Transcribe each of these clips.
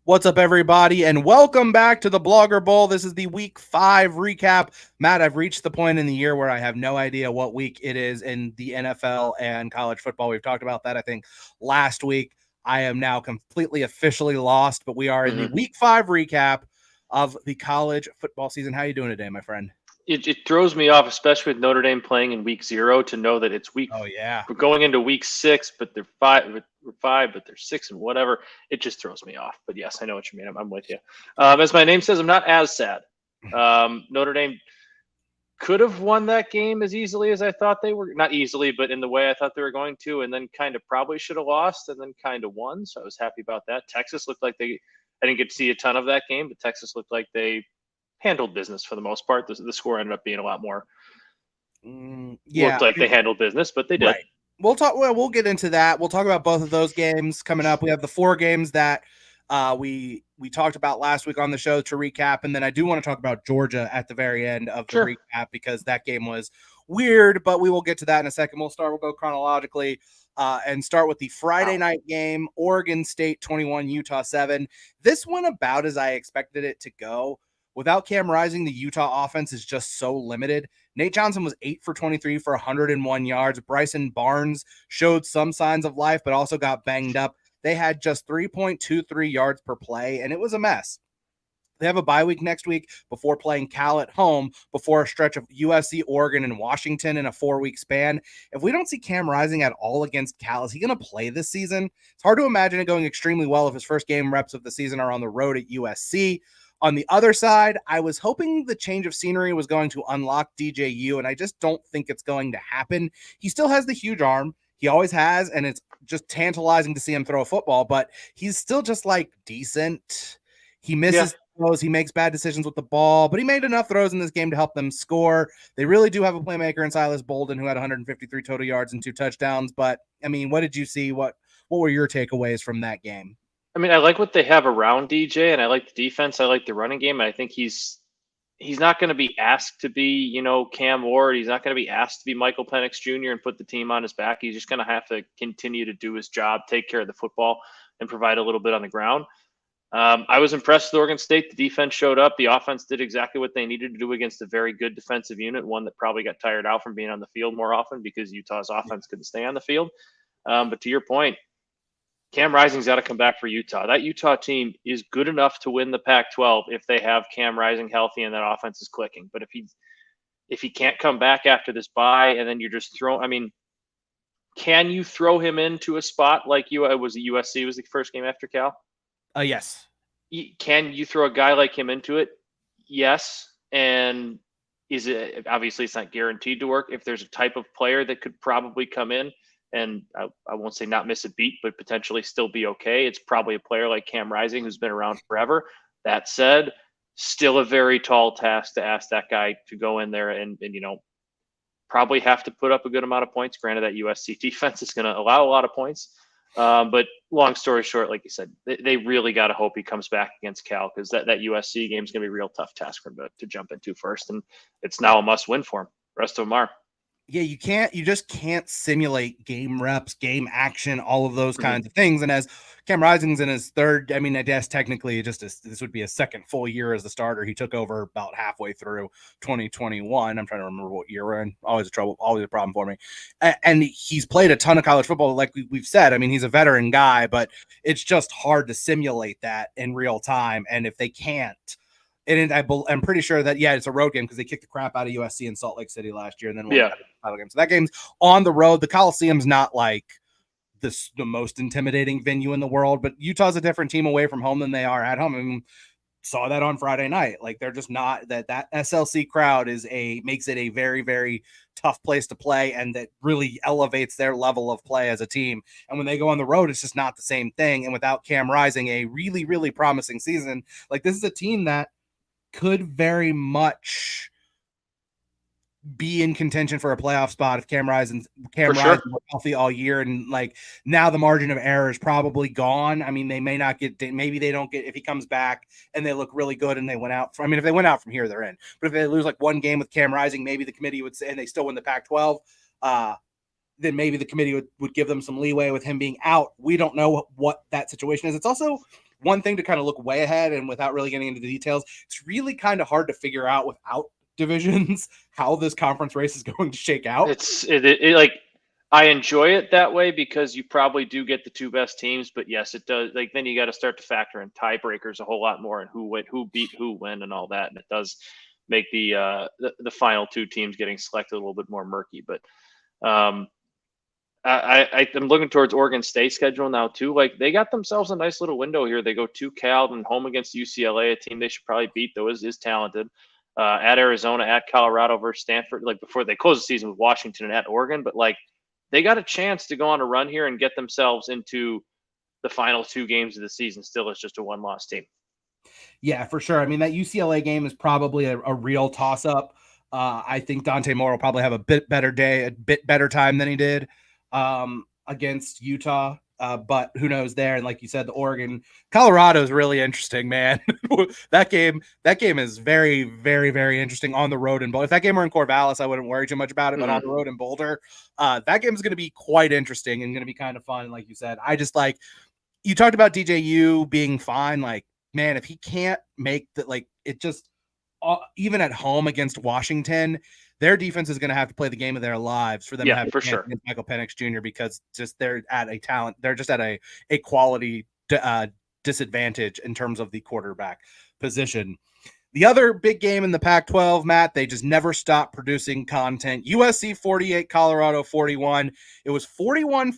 What's up, everybody, and welcome back to the Blogger Bowl. This is the Week 5 recap. Matt, I've reached the point in the year where I have no idea what week it is in the NFL and college football. We've talked about that, I think, last week. I am now completely officially lost, but we are in the Week 5 recap of the college football season. How are you doing today, my friend? It throws me off, especially with Notre Dame playing in week 0, to know that it's Oh, yeah. we're going into week 6, but they're five, but they're 6 and whatever. It just throws me off. But yes, I know what you mean. I'm with you. As my name says, I'm not as sad. Notre Dame could have won that game as easily as I thought they were. Not easily, but in the way I thought they were going to, and then kind of probably should have lost and then kind of won. So I was happy about that. Texas looked like I didn't get to see a ton of that game, but Texas looked like they handled business for the most part. The score ended up being a lot more. Looked like they handled business, but they did. Right. We'll get into that. We'll talk about both of those games coming up. We have the 4 games that we talked about last week on the show to recap, and then I do want to talk about Georgia at the very end of the recap because that game was weird, but we will get to that in a second. We'll go chronologically and start with the Friday night game, Oregon State 21, Utah 7. This went about as I expected it to go. Without Cam Rising, the Utah offense is just so limited. Nate Johnson was 8 for 23 for 101 yards. Bryson Barnes showed some signs of life, but also got banged up. They had just 3.23 yards per play, and it was a mess. They have a bye week next week before playing Cal at home, before a stretch of USC, Oregon, and Washington in a 4-week span. If we don't see Cam Rising at all against Cal, is he going to play this season? It's hard to imagine it going extremely well if his first game reps of the season are on the road at USC. On the other side, I was hoping the change of scenery was going to unlock DJU, and I just don't think it's going to happen. He still has the huge arm. He always has, and it's just tantalizing to see him throw a football, but he's still just like decent. He misses throws. He makes bad decisions with the ball, but he made enough throws in this game to help them score. They really do have a playmaker in Silas Bolden, who had 153 total yards and 2 touchdowns. But, I mean, what did you see? What were your takeaways from that game? I mean, I like what they have around DJ, and I like the defense. I like the running game. And I think he's not going to be asked to be, Cam Ward. He's not going to be asked to be Michael Penix Jr. and put the team on his back. He's just going to have to continue to do his job, take care of the football, and provide a little bit on the ground. I was impressed with Oregon State. The defense showed up. The offense did exactly what they needed to do against a very good defensive unit, one that probably got tired out from being on the field more often because Utah's offense couldn't stay on the field. But to your point, Cam Rising's got to come back for Utah. That Utah team is good enough to win the Pac-12 if they have Cam Rising healthy and that offense is clicking. But if he can't come back after this bye and then you're just can you throw him into a spot like was it USC was the first game after Cal? Yes. Can you throw a guy like him into it? Yes. And is it obviously it's not guaranteed to work. If there's a type of player that could probably come in and I won't say not miss a beat, but potentially still be okay, it's probably a player like Cam Rising who's been around forever. That said, still a very tall task to ask that guy to go in there and probably have to put up a good amount of points. Granted, that USC defense is going to allow a lot of points. But long story short, like you said, they really got to hope he comes back against Cal because that USC game is going to be a real tough task for him to jump into first. And it's now a must win for him. The rest of them are. Yeah, you just can't simulate game reps, game action, all of those kinds of things. And as Cam Rising's in his third, I mean, I guess technically this would be a second full year as the starter. He took over about halfway through 2021. I'm trying to remember what year we're in. Always a problem for me. And he's played a ton of college football, like we've said. I mean, he's a veteran guy, but it's just hard to simulate that in real time. And if they can't, and I'm pretty sure that, it's a road game because they kicked the crap out of USC in Salt Lake City last year and then won the title game. So that game's on the road. The Coliseum's not like the most intimidating venue in the world, but Utah's a different team away from home than they are at home. I mean, saw that on Friday night. Like they're just not that SLC crowd makes it a very, very tough place to play, and that really elevates their level of play as a team. And when they go on the road, it's just not the same thing. And without Cam Rising, a really, really promising season, like this is a team that could very much be in contention for a playoff spot if Cam Rising were healthy all year. And like now the margin of error is probably gone. I mean, maybe they don't get, if he comes back and they look really good and they went out. If they went out from here, they're in. But if they lose like one game with Cam Rising, maybe the committee would say, and they still win the Pac-12, then maybe the committee would give them some leeway with him being out. We don't know what that situation is. It's also one thing to kind of look way ahead and without really getting into the details, it's really kind of hard to figure out without divisions how this conference race is going to shake out. Like I enjoy it that way because you probably do get the two best teams, but yes, it does. Like then you got to start to factor in tiebreakers a whole lot more and who beat who when and all that, and it does make the final two teams getting selected a little bit more murky. But I'm looking towards Oregon State schedule now too. Like they got themselves a nice little window here. They go to Cal and home against UCLA, a team they should probably beat, though is talented. At Arizona, at Colorado versus Stanford, like before they close the season with Washington and at Oregon. But like they got a chance to go on a run here and get themselves into the final two games of the season still as just a one-loss team. Yeah, for sure. I mean, that UCLA game is probably a real toss-up. I think Dante Moore will probably have a bit better day, a bit better time than he did against Utah. But who knows there? And like you said, the Oregon, Colorado is really interesting, man. that game is very, very, very interesting on the road. And if that game were in Corvallis, I wouldn't worry too much about it. But on the road in Boulder, that game is going to be quite interesting and going to be kind of fun. Like you said, I just like you talked about DJU being fine. Like, man, if he can't make that, like it just even at home against Washington, their defense is going to have to play the game of their lives for them to have for sure against Michael Penix Jr. because just they're at a talent, they're just at a quality disadvantage in terms of the quarterback position. The other big game in the Pac-12, Matt, they just never stop producing content. USC 48, Colorado 41. It was 41-14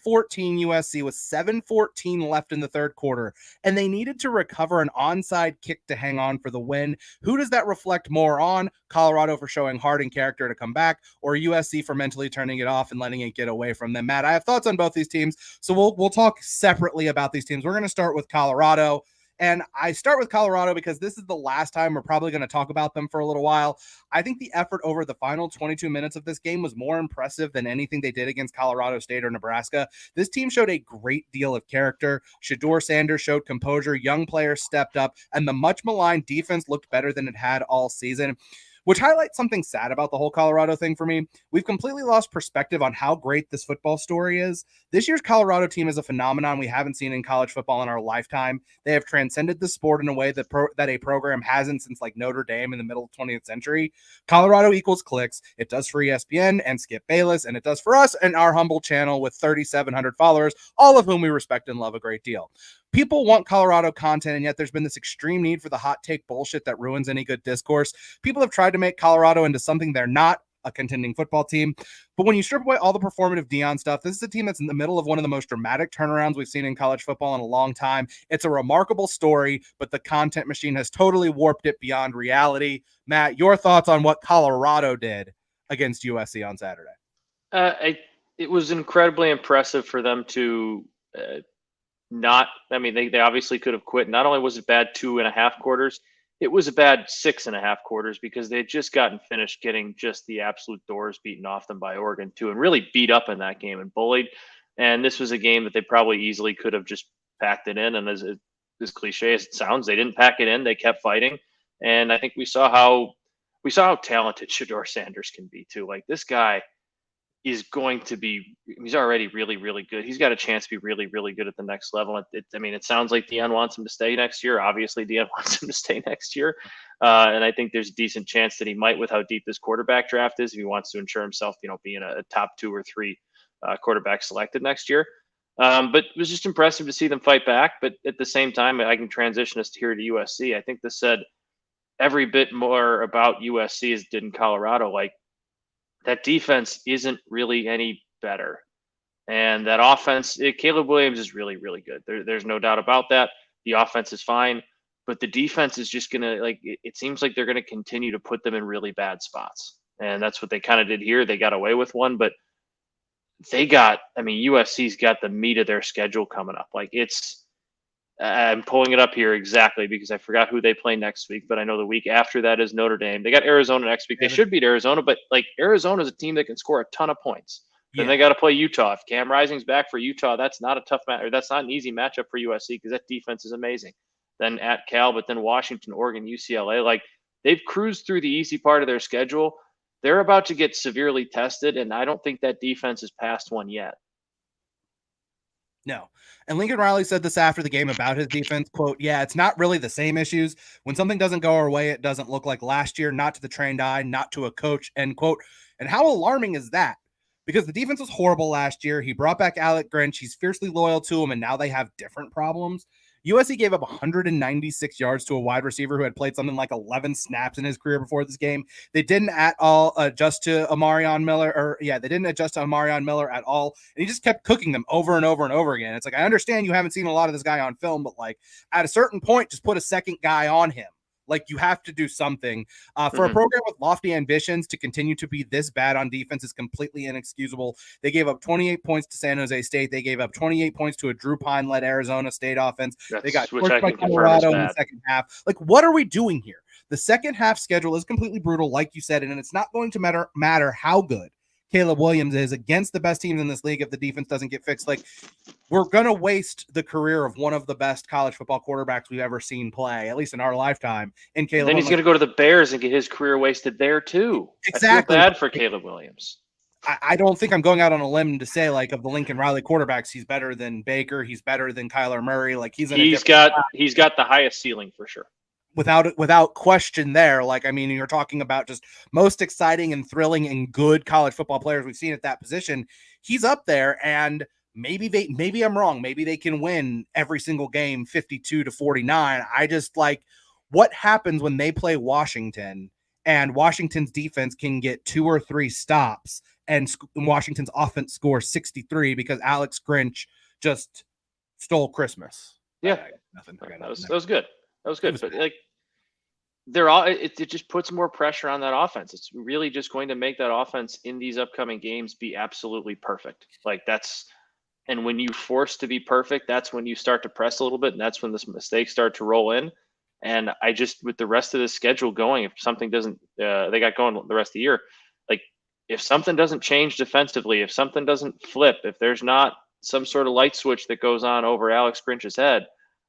USC with 7:14 left in the third quarter, and they needed to recover an onside kick to hang on for the win. Who does that reflect more on? Colorado for showing heart and character to come back, or USC for mentally turning it off and letting it get away from them? Matt, I have thoughts on both these teams, so we'll talk separately about these teams. We're going to start with Colorado. And I start with Colorado because this is the last time we're probably going to talk about them for a little while. I think the effort over the final 22 minutes of this game was more impressive than anything they did against Colorado State or Nebraska. This team showed a great deal of character. Shedeur Sanders showed composure. Young players stepped up, and the much maligned defense looked better than it had all season, which highlights something sad about the whole Colorado thing for me. We've completely lost perspective on how great this football story is. This year's Colorado team is a phenomenon we haven't seen in college football in our lifetime. They have transcended the sport in a way that that a program hasn't since like Notre Dame in the middle of the 20th century. Colorado equals clicks. It does for ESPN and Skip Bayless, and it does for us and our humble channel with 3,700 followers, all of whom we respect and love a great deal. People want Colorado content, and yet there's been this extreme need for the hot take bullshit that ruins any good discourse. People have tried to make Colorado into something they're not, a contending football team. But when you strip away all the performative Deion stuff, this is a team that's in the middle of one of the most dramatic turnarounds we've seen in college football in a long time. It's a remarkable story, but the content machine has totally warped it beyond reality. Matt, your thoughts on what Colorado did against USC on Saturday? It was incredibly impressive for them to they obviously could have quit. Not only was it bad 2.5 quarters, it was a bad 6.5 quarters because they had just gotten finished getting just the absolute doors beaten off them by Oregon too, and really beat up in that game and bullied. And this was a game that they probably easily could have just packed it in. And as cliche as it sounds, they didn't pack it in. They kept fighting. And I think we saw how talented Shedeur Sanders can be too. Like this guy is going to be, he's already really, really good. He's got a chance to be really, really good at the next level. It sounds like Deion wants him to stay next year. Obviously, Deion wants him to stay next year. And I think there's a decent chance that he might with how deep this quarterback draft is if he wants to ensure himself, being a top 2 or 3 quarterback selected next year. But it was just impressive to see them fight back. But at the same time, I can transition us here to USC. I think this said every bit more about USC as it did in Colorado. Like, that defense isn't really any better. And that offense, Caleb Williams is really, really good. There's no doubt about that. The offense is fine, but the defense is just going to, it seems like they're going to continue to put them in really bad spots. And that's what they kind of did here. They got away with one, but USC's got the meat of their schedule coming up. I'm pulling it up here exactly because I forgot who they play next week, but I know the week after that is Notre Dame. They got Arizona next week. They should beat Arizona, but Arizona is a team that can score a ton of points. Then they got to play Utah. If Cam Rising's back for Utah, that's not a tough match, or that's not an easy matchup for USC because that defense is amazing. Then at Cal, but then Washington, Oregon, UCLA. They've cruised through the easy part of their schedule. They're about to get severely tested, and I don't think that defense has passed one yet. No. And Lincoln Riley said this after the game about his defense, quote, yeah, it's not really the same issues. When something doesn't go our way, it doesn't look like last year, not to the trained eye, not to a coach, end quote. And how alarming is that? Because the defense was horrible last year. He brought back Alec Grinch. He's fiercely loyal to him, and now they have different problems. USC gave up 196 yards to a wide receiver who had played something like 11 snaps in his career before this game. They didn't at all adjust to Amarion Miller, they didn't adjust to Amarion Miller at all. And he just kept cooking them over and over and over again. It's like, I understand you haven't seen a lot of this guy on film, but like at a certain point, just put a second guy on him. Like, you have to do something. For a program with lofty ambitions to continue to be this bad on defense is completely inexcusable. They gave up 28 points to San Jose State. They gave up 28 points to a Drew Pine-led Arizona State offense. They got torched by Colorado in the second half. Like, what are we doing here? The second half schedule is completely brutal, like you said, and it's not going to matter how good Caleb Williams is against the best teams in this league if the defense doesn't get fixed. Like, we're going to waste the career of one of the best college football quarterbacks we've ever seen play, at least in our lifetime. And Caleb, then he's going to go to the Bears and get his career wasted there too. Exactly. I feel bad for Caleb Williams. I don't think I'm going out on a limb to say, like, of the Lincoln Riley quarterbacks, he's better than Baker. He's better than Kyler Murray. Like, he's got the highest ceiling for sure. Without question there. Like, I mean, you're talking about just most exciting and thrilling and good college football players we've seen at that position. He's up there, and maybe I'm wrong. Maybe they can win every single game 52-49. I just like what happens when they play Washington and Washington's defense can get 2 or 3 stops and Washington's offense scores 63 because Alex Grinch just stole Christmas. Yeah. Nothing. That was good. That was good. But like, it just puts more pressure on that offense. It's really just going to make that offense in these upcoming games be absolutely perfect. Like, and when you force to be perfect, that's when you start to press a little bit, and that's when the mistakes start to roll in. And I just, with the rest of the schedule going, if something doesn't, they got going the rest of the year, like, if something doesn't change defensively, if something doesn't flip, if there's not some sort of light switch that goes on over Alex Grinch's head,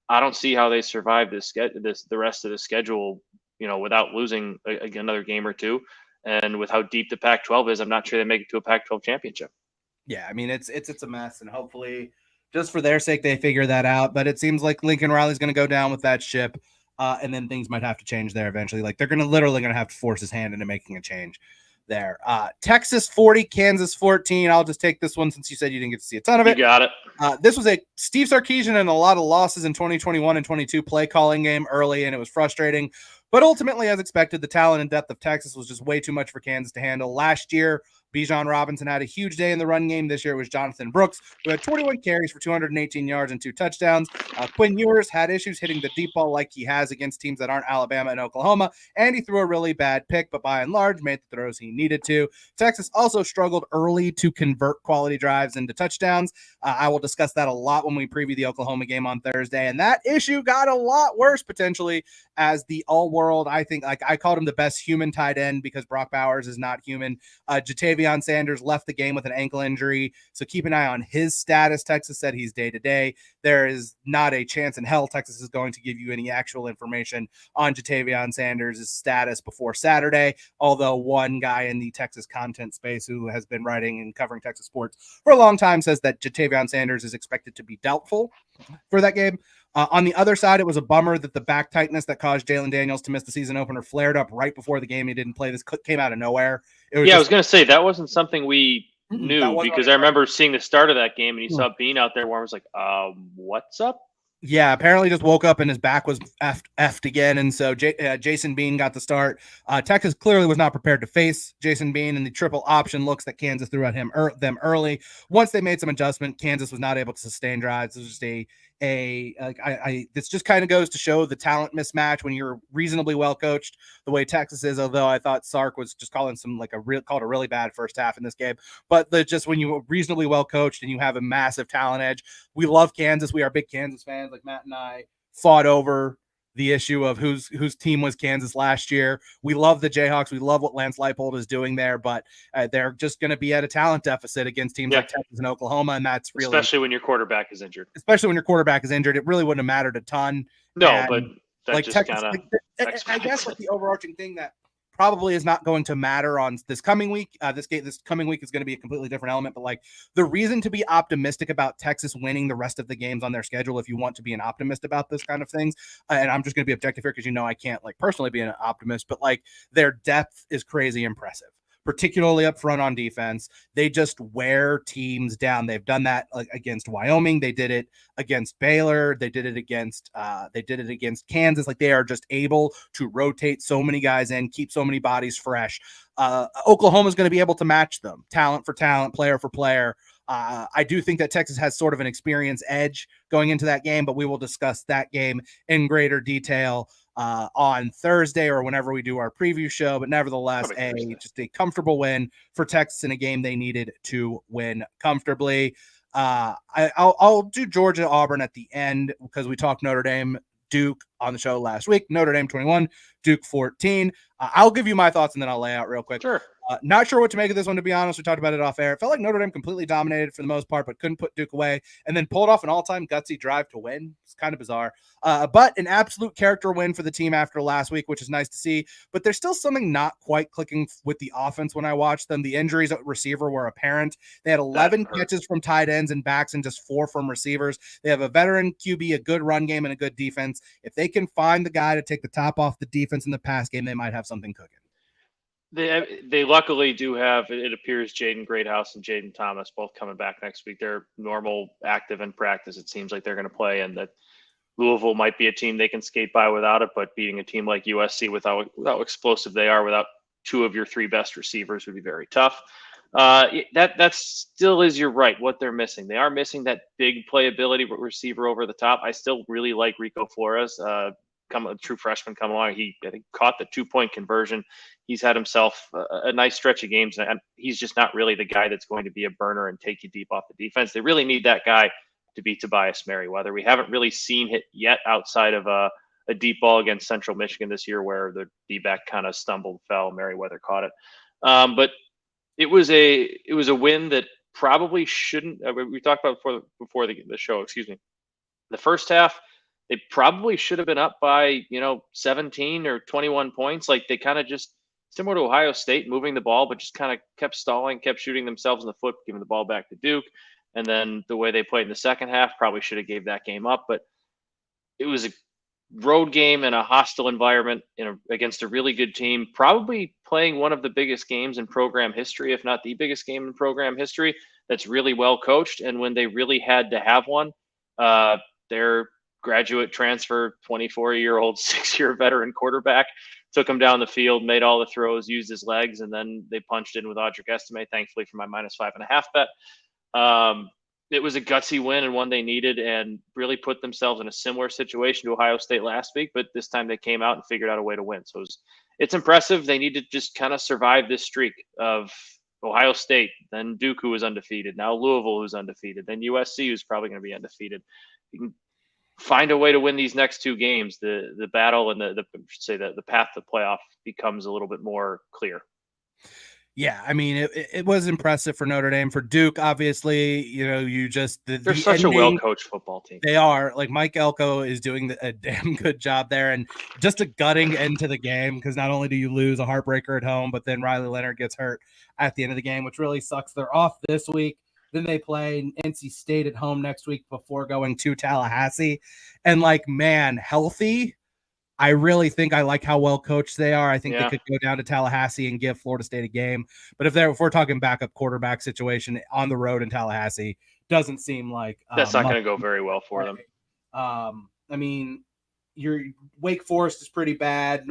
I don't see how they survive the rest of the schedule, without losing another game or two. And with how deep the Pac-12 is, I'm not sure they make it to a Pac-12 championship. Yeah, I mean, it's a mess, and hopefully, just for their sake, they figure that out. But it seems like Lincoln Riley's going to go down with that ship, and then things might have to change there eventually. Like, they're literally going to have to force his hand into making a change there. Texas 40, Kansas 14. I'll just take this one since you said you didn't get to see a ton of it. You got it. This was a Steve Sarkisian and a lot of losses in 2021 and 22 play calling game early, and it was frustrating. But ultimately, as expected, the talent and depth of Texas was just way too much for Kansas to handle. Last year, Bijan Robinson had a huge day in the run game. This year it was Jonathan Brooks, who had 21 carries for 218 yards and 2 touchdowns. Quinn Ewers had issues hitting the deep ball like he has against teams that aren't Alabama and Oklahoma, and he threw a really bad pick, but by and large made the throws he needed to. Texas also struggled early to convert quality drives into touchdowns. I will discuss that a lot when we preview the Oklahoma game on Thursday, and that issue got a lot worse potentially as the all-world, I think, like I called him the best human tight end because Brock Bowers is not human. Jatavion Sanders left the game with an ankle injury, so keep an eye on his status. Texas said he's day-to-day. There is not a chance in hell Texas is going to give you any actual information on Jatavion Sanders' status before Saturday, although one guy in the Texas content space who has been writing and covering Texas sports for a long time says that Jatavion Sanders is expected to be doubtful for that game. On the other side, it was a bummer that the back tightness that caused Jalen Daniels to miss the season opener flared up right before the game. He didn't play. This came out of nowhere. I was going to say that wasn't something we knew because I remember seeing the start of that game and you saw Bean out there where I was like, what's up? Yeah, apparently just woke up and his back was effed again. And so Jason Bean got the start. Texas clearly was not prepared to face Jason Bean and the triple option looks that Kansas threw at them early. Once they made some adjustment, Kansas was not able to sustain drives. It was just this just kind of goes to show the talent mismatch when you're reasonably well coached the way Texas is, although I thought Sark was just calling called a really bad first half in this game. But just when you're reasonably well coached and you have a massive talent edge, we love Kansas. We are big Kansas fans. Like Matt and I fought over the issue of whose team was Kansas last year. We love the Jayhawks. We love what Lance Leipold is doing there, but they're just going to be at a talent deficit against teams like Texas and Oklahoma, and that's really especially when your quarterback is injured. It really wouldn't have mattered a ton. No, but like Texas, I guess like the overarching thing that probably is not going to matter on this coming week. This coming week is going to be a completely different element, but like the reason to be optimistic about Texas winning the rest of the games on their schedule, if you want to be an optimist about this kind of things, and I'm just going to be objective here because I can't like personally be an optimist, but like their depth is crazy impressive, particularly up front on defense. They just wear teams down. They've done that against Wyoming. They did it against Baylor. They did it against Kansas. Like they are just able to rotate so many guys in, keep so many bodies fresh. Oklahoma is going to be able to match them talent for talent, player for player. I do think that Texas has sort of an experience edge going into that game, but we will discuss that game in greater detail on Thursday or whenever we do our preview show. But nevertheless, just a comfortable win for Texas in a game they needed to win comfortably. I'll do Georgia Auburn at the end because we talked Notre Dame Duke on the show last week. Notre Dame 21, Duke 14. I'll give you my thoughts and then I'll lay out real quick. Sure. Not sure what to make of this one, to be honest. We talked about it off air. It felt like Notre Dame completely dominated for the most part, but couldn't put Duke away and then pulled off an all-time gutsy drive to win. It's kind of bizarre. But an absolute character win for the team after last week, which is nice to see. But there's still something not quite clicking with the offense when I watched them. The injuries at receiver were apparent. They had 11 catches from tight ends and backs and just 4 from receivers. They have a veteran QB, a good run game, and a good defense. If they can find the guy to take the top off the defense in the pass game, they might have something cooking. They luckily do have, it appears, Jaden Greathouse and Jaden Thomas both coming back next week. They're normal, active in practice. It seems like they're going to play, and that Louisville might be a team they can skate by without it, but beating a team like USC without how explosive they are, without 2 of your 3 best receivers, would be very tough. That still is, you're right, what they're missing. They are missing that big playability receiver over the top. I still really like Rico Flores. A true freshman come along. I think caught the 2-point conversion. He's had himself a nice stretch of games, and he's just not really the guy that's going to be a burner and take you deep off the defense. They really need that guy to be Tobias Merriweather. We haven't really seen it yet outside of a deep ball against Central Michigan this year where the D-back kind of stumbled, fell, Merriweather caught it. But it was a win that probably shouldn't. We talked about before the show. Excuse me. The first half, they probably should have been up by 17 or 21 points. Like they kind of just, similar to Ohio State, moving the ball, but just kind of kept stalling, kept shooting themselves in the foot, giving the ball back to Duke. And then the way they played in the second half, probably should have gave that game up. But it was a road game in a hostile environment against a really good team, probably playing one of the biggest games in program history, if not the biggest game in program history, that's really well coached. And when they really had to have one, their graduate transfer, 24-year-old, 6-year veteran quarterback took him down the field, made all the throws, used his legs, and then they punched in with Audric Estime, thankfully for my -5.5 bet. It was a gutsy win and one they needed, and really put themselves in a similar situation to Ohio State last week, but this time they came out and figured out a way to win. So it's impressive. They need to just kind of survive this streak of Ohio State, then Duke, who was undefeated, now Louisville, who's undefeated, then USC, who's probably going to be undefeated. You can find a way to win these next 2 games. The battle and the path to playoff becomes a little bit more clear. Yeah, I mean, it was impressive for Notre Dame. For Duke, obviously, they're such a well-coached football team. They are. Like Mike Elko is doing a damn good job there, and just a gutting end to the game because not only do you lose a heartbreaker at home, but then Riley Leonard gets hurt at the end of the game, which really sucks. They're off this week. Then they play NC State at home next week before going to Tallahassee. And healthy. I really think I like how well coached they are. I think they could go down to Tallahassee and give Florida State a game. But if we're talking backup quarterback situation on the road in Tallahassee, doesn't seem like that's not going to go very well for them. I mean, your Wake Forest is pretty bad.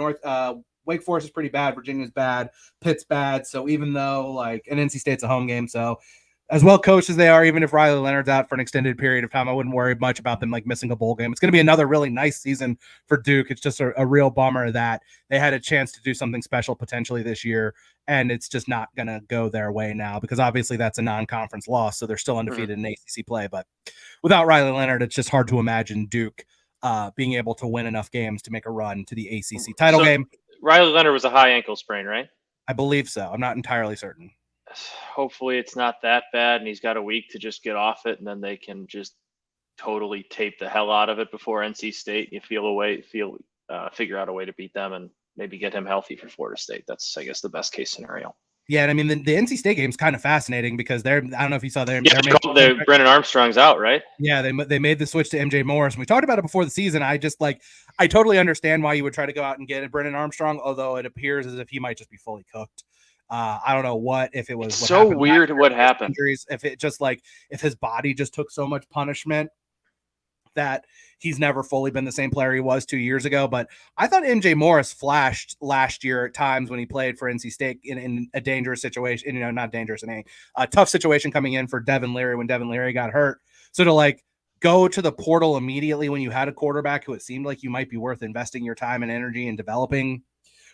Wake Forest is pretty bad. Virginia's bad. Pitt's bad. So even though and NC State's a home game, so as well coached as they are, even if Riley Leonard's out for an extended period of time, I wouldn't worry much about them missing a bowl game. It's going to be another really nice season for Duke. It's just a real bummer that they had a chance to do something special potentially this year, and it's just not going to go their way now because obviously that's a non-conference loss, so they're still undefeated in ACC play. But without Riley Leonard, it's just hard to imagine Duke being able to win enough games to make a run to the ACC title game. Riley Leonard was a high ankle sprain, right? I believe so. I'm not entirely certain. Hopefully it's not that bad and he's got a week to just get off it, and then they can just totally tape the hell out of it before NC State. You figure out a way to beat them, and maybe get him healthy for Florida State. That's, I guess, the best case scenario. Yeah, and I mean the NC State game is kind of fascinating because I don't know if you saw they're making Brennan Armstrong's out, right? Yeah, they made the switch to MJ Morris. And we talked about it before the season. I totally understand why you would try to go out and get Brennan Armstrong, although it appears as if he might just be fully cooked. I don't know if it was. It's so weird what happened. Injuries, if it just if his body just took so much punishment that he's never fully been the same player he was 2 years ago. But I thought MJ Morris flashed last year at times when he played for NC State in a dangerous situation, not dangerous, in a tough situation coming in for Devin Leary when Devin Leary got hurt. So to go to the portal immediately when you had a quarterback who it seemed like you might be worth investing your time and energy in developing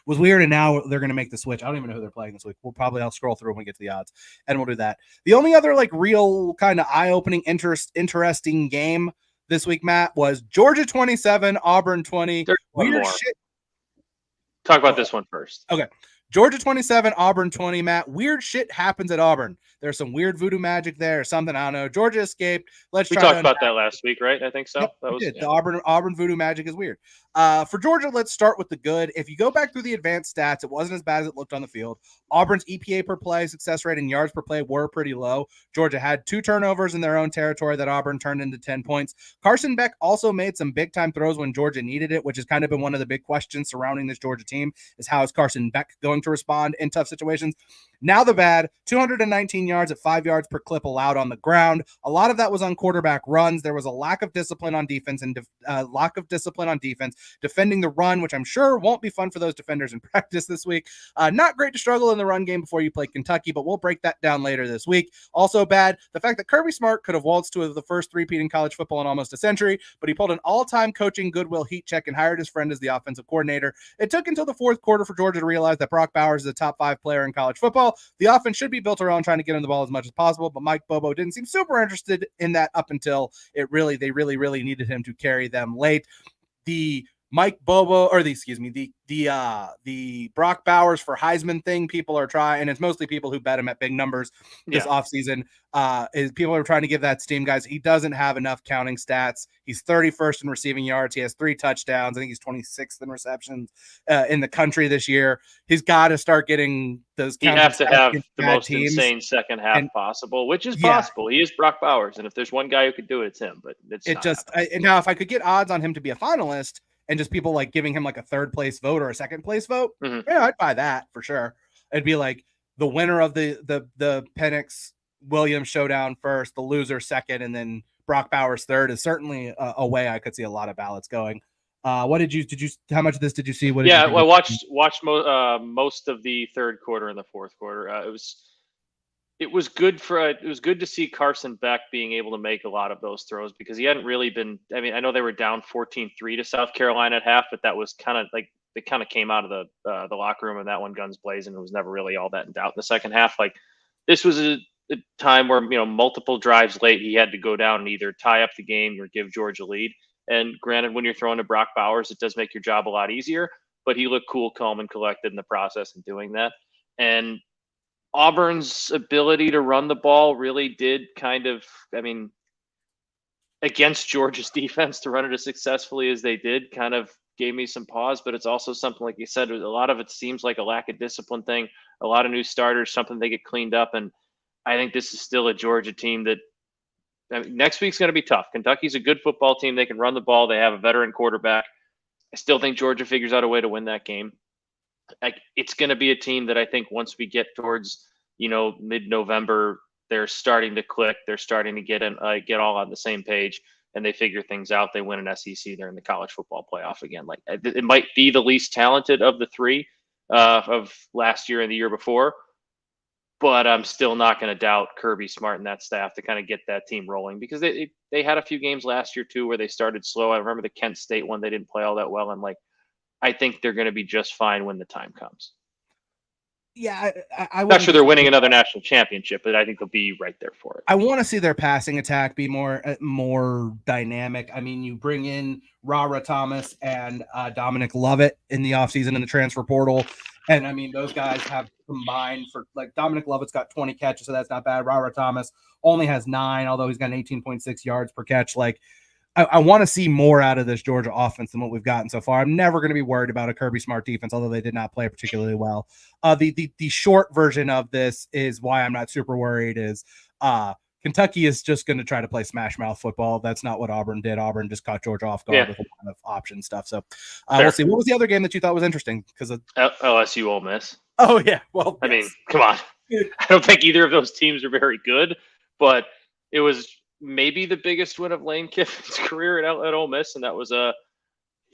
was weird. And now they're going to make the switch. I don't even know who they're playing this week. I'll scroll through when we get to the odds and we'll do that. The only other real kind of eye-opening, interesting game this week, Matt, was Georgia 27, Auburn 20. Weird shit. Talk about this one first. Okay. Georgia 27, Auburn 20, Matt. Weird shit happens at Auburn. There's some weird voodoo magic there or something. I don't know. Georgia escaped. We talked about that last week, right? I think so. Yep, the Auburn voodoo magic is weird. For Georgia, let's start with the good. If you go back through the advanced stats, it wasn't as bad as it looked on the field. Auburn's EPA per play, success rate, and yards per play were pretty low. Georgia had 2 turnovers in their own territory that Auburn turned into 10 points. Carson Beck also made some big-time throws when Georgia needed it, which has kind of been one of the big questions surrounding this Georgia team, is how is Carson Beck going to respond in tough situations. Now the bad, 219 yards at 5 yards per clip allowed on the ground. A lot of that was on quarterback runs. There was a lack of discipline on defense defending the run, which I'm sure won't be fun for those defenders in practice this week. Not great to struggle in the run game before you play Kentucky, but we'll break that down later this week. Also bad, the fact that Kirby Smart could have waltzed to the first three-peat in college football in almost a century, but he pulled an all-time coaching goodwill heat check and hired his friend as the offensive coordinator. It took until the fourth quarter for Georgia to realize that Brock Bowers is a top 5 player in college football. The offense should be built around trying to get him the ball as much as possible, but Mike Bobo didn't seem super interested in that up until they really needed him to carry them late. The Brock Bowers for Heisman thing people are trying, and it's mostly people who bet him at big numbers this offseason. People are trying to give that steam, guys. He doesn't have enough counting stats. He's 31st in receiving yards. He has 3 touchdowns. I think he's 26th in receptions in the country this year. He's got to start getting those. You have to have the most insane second half possible, which is possible. He is Brock Bowers, and if there's one guy who could do it, it's him. But now if I could get odds on him to be a finalist, and just people giving him a 3rd place vote or a 2nd place vote, yeah, I'd buy that for sure. It'd be the winner of the Penix Williams showdown first, the loser second, and then Brock Bowers third is certainly a way I could see a lot of ballots going. What did you how much of this did you see? I watched most of the third quarter and the fourth quarter. It was good to see Carson Beck being able to make a lot of those throws because he hadn't really been. I mean, I know they were down 14-3 to South Carolina at half, but that was kind of they kind of came out of the locker room and that one guns blazing. It was never really all that in doubt in the second half. This was a time where multiple drives late he had to go down and either tie up the game or give Georgia lead. And granted, when you're throwing to Brock Bowers, it does make your job a lot easier. But he looked cool, calm, and collected in the process in doing that. And Auburn's ability to run the ball really did against Georgia's defense to run it as successfully as they did kind of gave me some pause, but it's also something, like you said, a lot of it seems like a lack of discipline thing, a lot of new starters, something they get cleaned up. And I think this is still a Georgia team that next week's going to be tough. Kentucky's a good football team. They can run the ball. They have a veteran quarterback. I still think Georgia figures out a way to win that game. It's going to be a team that I think once we get towards, mid-November, they're starting to click. They're starting to get all on the same page, and they figure things out. They win an SEC. They're in the college football playoff again. It might be the least talented of the three of last year and the year before, but I'm still not going to doubt Kirby Smart and that staff to kind of get that team rolling because they had a few games last year too where they started slow. I remember the Kent State one; they didn't play all that well, and I think they're going to be just fine when the time comes. Yeah, I'm not sure they're winning another national championship, but I think they'll be right there for it. I want to see their passing attack be more dynamic. I mean, you bring in Rara Thomas and Dominic Lovett in the offseason in the transfer portal. And I mean, those guys have combined for Dominic Lovett's got 20 catches, so that's not bad. Rara Thomas only has 9, although he's got an 18.6 yards per catch. I want to see more out of this Georgia offense than what we've gotten so far. I'm never going to be worried about a Kirby Smart defense, although they did not play particularly well. The short version of this is why I'm not super worried is Kentucky is just going to try to play smash mouth football. That's not what Auburn did. Auburn just caught Georgia off guard with a lot of option stuff. So we'll see. What was the other game that you thought was interesting? Because LSU Ole Miss. Oh yeah, well, I mean, come on. I don't think either of those teams are very good, but it was maybe the biggest win of Lane Kiffin's career at Ole Miss, and that was a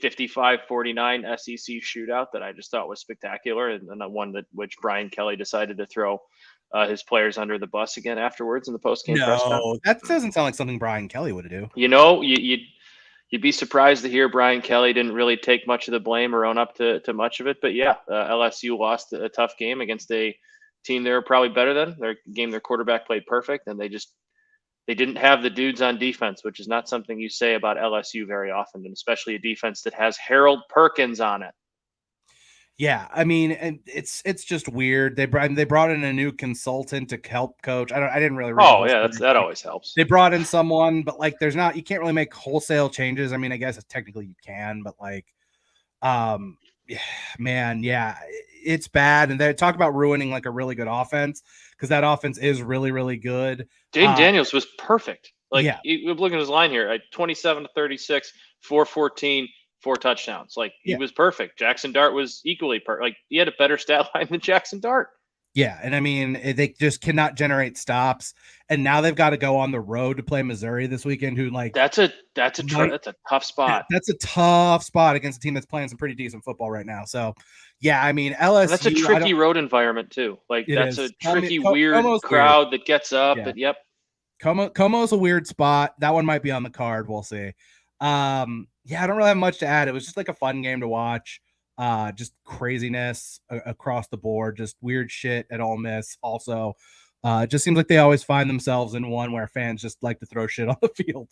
55-49 SEC shootout that I just thought was spectacular, and one that which Brian Kelly decided to throw his players under the bus again afterwards in the post-game press conference. No, that doesn't sound like something Brian Kelly would do. You know, you'd be surprised to hear Brian Kelly didn't really take much of the blame or own up to much of it, but yeah, LSU lost a tough game against a team they were probably better than. Their quarterback played perfect, and they didn't have the dudes on defense, which is not something you say about LSU very often, and especially a defense that has Harold Perkins on it. Yeah, I mean, and it's just weird. They brought in a new consultant to help coach. I didn't really. Oh yeah, that always helps. They brought in someone, but like, you can't really make wholesale changes. I mean, I guess technically you can, but like, it's bad. And they talk about ruining like a really good offense because that offense is really, really good. Jaden Daniels was perfect. Like, we're looking at his line here, 27-36, 414, 4 touchdowns. Like, he was perfect. Jackson Dart was equally perfect. Like, he had a better stat line than Jackson Dart. Yeah, and I mean, they just cannot generate stops, and now they've got to go on the road to play Missouri this weekend. Who like that's a tough spot. That's a tough spot against a team that's playing some pretty decent football right now. So, yeah, I mean, LSU. That's a tricky road environment too. Like that's a tricky, weird crowd that gets up. Yeah. Yep. Como's a weird spot. That one might be on the card. We'll see. I don't really have much to add. It was just like a fun game to watch. Just craziness across the board, just weird shit at Ole Miss. Also, it just seems like they always find themselves in one where fans just like to throw shit on the field.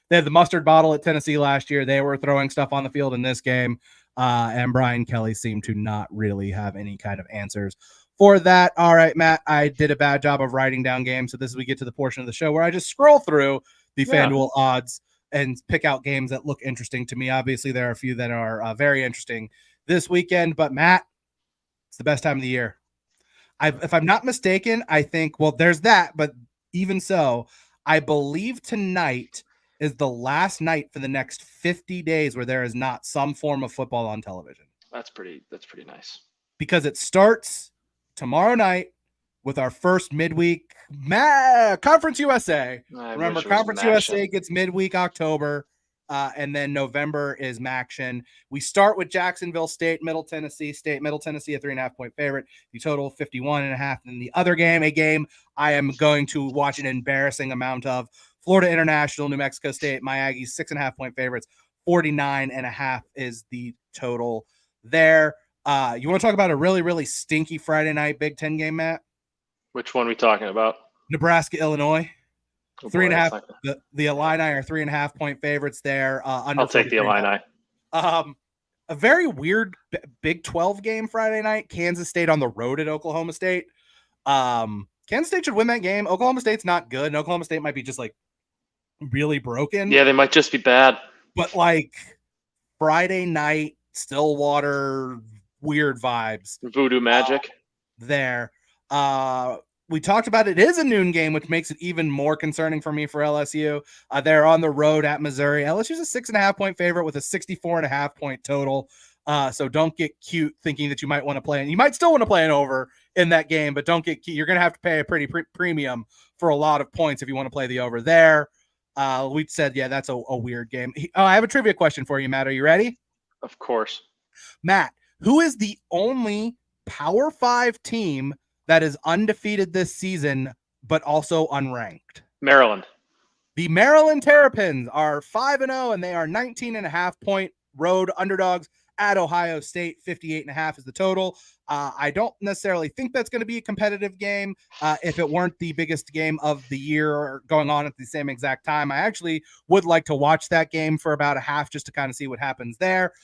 They had the mustard bottle at Tennessee last year. They were throwing stuff on the field in this game. And Brian Kelly seemed to not really have any kind of answers for that. All right, Matt, I did a bad job of writing down games. So this is we get to the portion of the show where I just scroll through the FanDuel odds and pick out games that look interesting to me. Obviously, there are a few that are very interesting this weekend, but Matt, it's the best time of the year. If I'm not mistaken, I think, well, there's that, but even so, I believe tonight is the last night for the next 50 days where there is not some form of football on television. That's pretty nice. Because it starts tomorrow night with our first midweek Conference USA. Remember, Conference USA gets midweek October. And then November is Maction. We start with Jacksonville State, Middle Tennessee State. Middle Tennessee, a 3.5-point favorite. The total 51.5. And the other game, a game I am going to watch an embarrassing amount of. Florida International, New Mexico State, my Aggies, 6.5-point favorites. 49.5 is the total there. You want to talk about a really, really stinky Friday night Big Ten game, Matt? Which one are we talking about? Nebraska, Illinois. 3.5. The Illini are 3.5-point favorites there. I'll take the Illini. A very weird Big 12 game Friday night. Kansas State on the road at Oklahoma State. Kansas State should win that game. Oklahoma State's not good, and Oklahoma State might be just like really broken. Yeah, they might just be bad. But like Friday night, Stillwater, weird vibes. Voodoo magic there. We talked about it is a noon game, which makes it even more concerning for me for LSU. They're on the road at Missouri. LSU's a 6.5-point favorite with a 64.5-point total. So don't get cute thinking that you might want to play. And you might still want to play an over in that game, but don't get cute. You're going to have to pay a pretty premium for a lot of points if you want to play the over there. We said, yeah, that's a weird game. I have a trivia question for you, Matt. Are you ready? Of course. Matt, who is the only Power 5 team that is undefeated this season, but also unranked? Maryland. The Maryland Terrapins are 5-0, and they are 19.5-point road underdogs at Ohio State. 58.5 is the total. I don't necessarily think that's going to be a competitive game if it weren't the biggest game of the year going on at the same exact time. I actually would like to watch that game for about a half just to kind of see what happens there.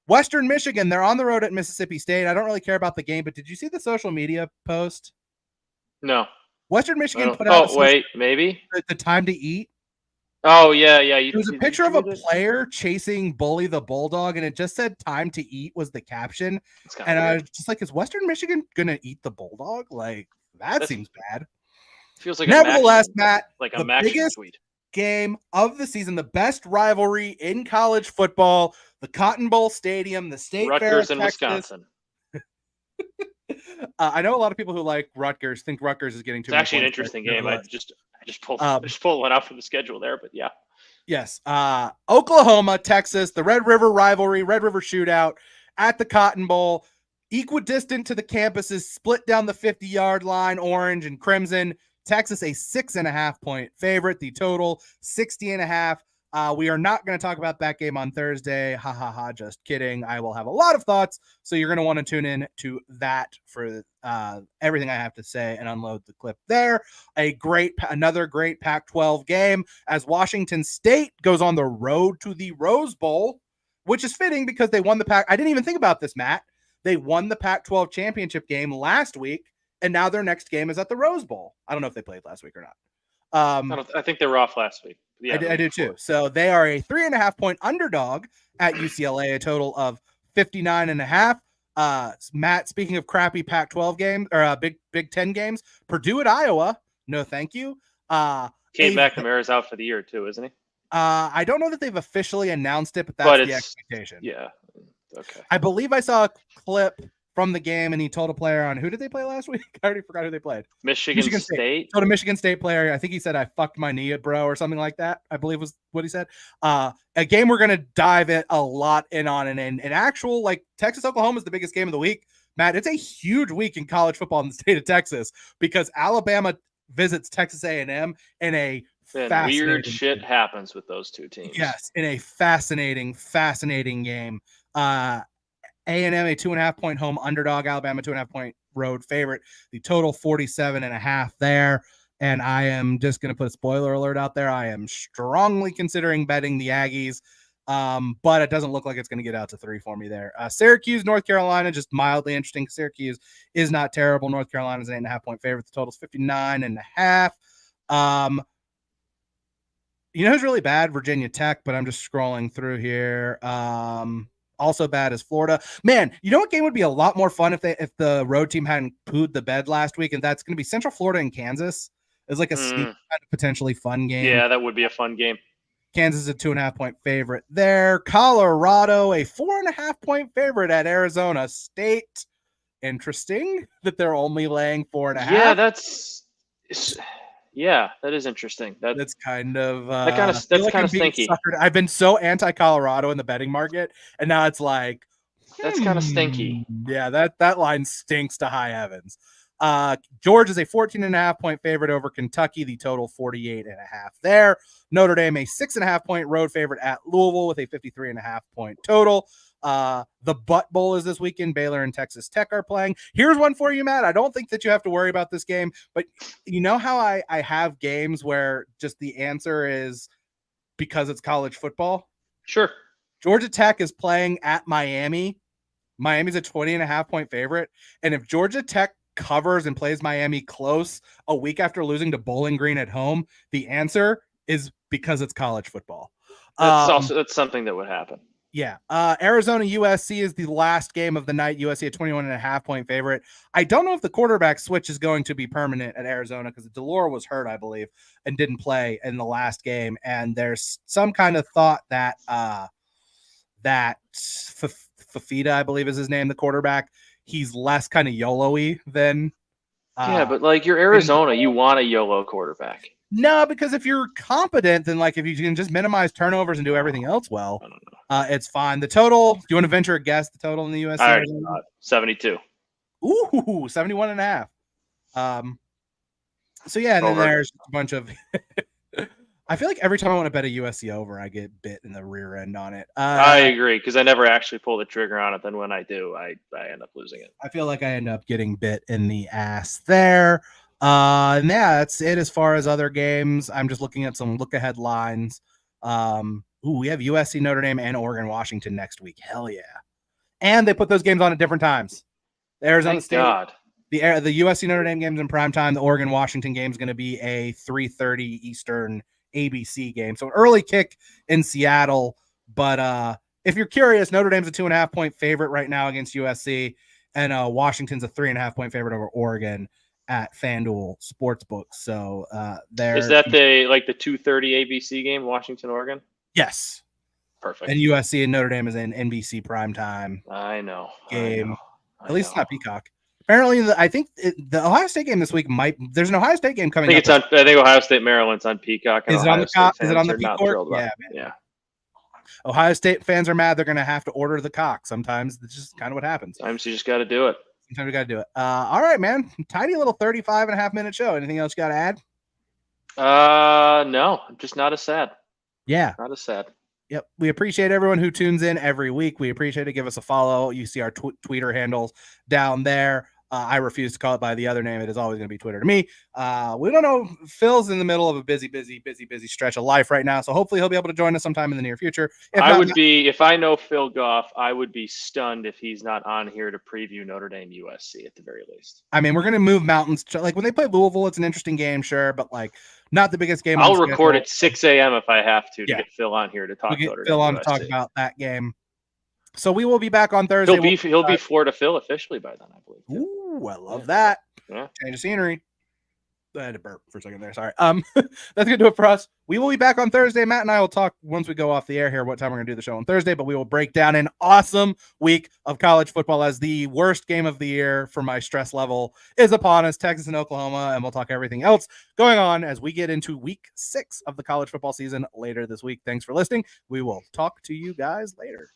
Western Michigan, they're on the road at Mississippi State. I don't really care about the game, but did you see the social media post? No. Western Michigan put out maybe the time to eat. Oh yeah. It was a picture of a player chasing Bully the Bulldog, and it just said "Time to eat" was the caption. And I was just like, "Is Western Michigan gonna eat the Bulldog? Like that seems bad." Feels like Nevertheless, Matt, like the biggest tweet. Game of the season, the best rivalry in college football, the Cotton Bowl Stadium, the State Rutgers Fair of and Texas. Wisconsin. I know a lot of people who like Rutgers think Rutgers is getting too. It's actually an interesting game. I just pulled one out from the schedule there, but yeah. Yes. Oklahoma, Texas, the Red River rivalry, Red River shootout at the Cotton Bowl, equidistant to the campuses, split down the 50-yard line, orange and crimson. Texas, a 6.5 point favorite. The total 60.5. We are not going to talk about that game on Thursday. Ha ha ha. Just kidding. I will have a lot of thoughts. So you're going to want to tune in to that for everything I have to say and unload the clip there. Another great Pac-12 game as Washington State goes on the road to the Rose Bowl, which is fitting because they won the Pac. I didn't even think about this, Matt. They won the Pac-12 championship game last week, and now their next game is at the Rose Bowl. I don't know if they played last week or not. I think they were off last week. Yeah, I do too. So they are a 3.5 point underdog at UCLA, a total of 59.5. Matt, speaking of crappy Pac-12 games or Big Ten games, Purdue at Iowa. No, thank you. Kate McNamara's out for the year too, isn't he? I don't know that they've officially announced it, but that's the expectation. Yeah. Okay. I believe I saw a clip from the game, and he told a player on who did they play last week? I already forgot who they played. Michigan State. Told a Michigan State player. I think he said, "I fucked my knee, bro," or something like that. I believe was what he said. A game we're gonna dive a lot in on, and an actual like Texas Oklahoma is the biggest game of the week. Matt, it's a huge week in college football in the state of Texas because Alabama visits Texas A&M in a weird shit happens with those two teams. Yes, in a fascinating game. A&M, a 2.5 point home underdog, Alabama 2.5 point road favorite. The total 47.5 there. And I am just going to put a spoiler alert out there. I am strongly considering betting the Aggies, but it doesn't look like it's going to get out to 3 for me there. Syracuse, North Carolina, just mildly interesting. Syracuse is not terrible. North Carolina is an 8.5 point favorite. The total is 59.5. You know who's really bad? Virginia Tech, but I'm just scrolling through here. Also bad as Florida. Man, you know what game would be a lot more fun if the road team hadn't pooed the bed last week, and that's going to be Central Florida and Kansas. It's like a kind of potentially fun game. Yeah, that would be a fun game. Kansas is a 2.5 point favorite there. Colorado, a 4.5 point favorite at Arizona State. Interesting that they're only laying 4.5. Yeah, that is interesting. That's kind of that's kind of stinky. Suckered. I've been so anti-Colorado in the betting market, and now it's like that's kind of stinky. Yeah, that line stinks to high heavens. Georgia's a 14.5 point favorite over Kentucky. The total 48.5 there. Notre Dame a 6.5 point road favorite at Louisville with a 53.5 point total. The Butt Bowl is this weekend. Baylor and Texas Tech are playing. Here's one for you, Matt. I don't think that you have to worry about this game, but you know how I have games where just the answer is because it's college football? Sure. Georgia Tech is playing at Miami. Miami's a 20.5 point favorite. And if Georgia Tech covers and plays Miami close a week after losing to Bowling Green at home, the answer is because it's college football. That's something that would happen. Yeah. Arizona USC is the last game of the night. USC a 21.5 point favorite. I don't know if the quarterback switch is going to be permanent at Arizona because Delore was hurt, I believe, and didn't play in the last game. And there's some kind of thought that Fafita, I believe is his name, the quarterback, he's less kind of YOLO-y than. Yeah, but like you're Arizona, you want a YOLO quarterback. No, because if you're competent, then like if you can just minimize turnovers and do everything else well, it's fine. The total, do you want to venture a guess the total in the USC? 72. Ooh, 71.5. So yeah, and then there's a bunch of I feel like every time I want to bet a USC over, I get bit in the rear end on it. I agree, because I never actually pull the trigger on it. Then when I do, I end up losing it. I feel like I end up getting bit in the ass there. And yeah, that's it as far as other games. I'm just looking at some look-ahead lines. We have USC, Notre Dame, and Oregon, Washington next week. Hell yeah. And they put those games on at different times. The Arizona State. God. The USC, Notre Dame games in prime time. The Oregon, Washington game is going to be a 3:30 Eastern ABC game. So an early kick in Seattle. But if you're curious, Notre Dame's a 2.5-point favorite right now against USC, and Washington's a 3.5-point favorite over Oregon at FanDuel Sportsbook. So is that the 2:30 ABC game, Washington, Oregon? Yes. Perfect. And USC and Notre Dame is an NBC primetime game. At least it's not Peacock. Apparently, I think the Ohio State game this week there's an Ohio State game coming up. I think Ohio State, Maryland's on Peacock. Is it on the Peacock? Yeah, yeah. Ohio State fans are mad. They're going to have to order the cock. Sometimes it's just kind of what happens. Sometimes you just got to do it. Sometimes we got to do it. All right, man. Tiny little 35.5-minute show. Anything else you got to add? No, I'm just not as sad. Yeah. Not as sad. Yep. We appreciate everyone who tunes in every week. We appreciate it. Give us a follow. You see our Twitter handles down there. I refuse to call it by the other name. It is always going to be Twitter to me. We don't know. Phil's in the middle of a busy stretch of life right now. So hopefully he'll be able to join us sometime in the near future. If I know Phil Goff, I would be stunned if he's not on here to preview Notre Dame USC at the very least. I mean, we're going to move mountains. Like when they play Louisville, it's an interesting game, sure, but like not the biggest game. I'll record at 6 a.m. if I have to get Phil on here to talk Notre Dame. Phil on to talk about that game. So we will be back on Thursday. He'll be Florida Phil officially by then, I believe. Ooh, I love that. Yeah. Change of scenery. I had to burp for a second there. Sorry. That's gonna do it for us. We will be back on Thursday. Matt and I will talk once we go off the air here what time we're gonna do the show on Thursday, but we will break down an awesome week of college football as the worst game of the year for my stress level is upon us, Texas and Oklahoma, and we'll talk everything else going on as we get into week 6 of the college football season later this week. Thanks for listening. We will talk to you guys later.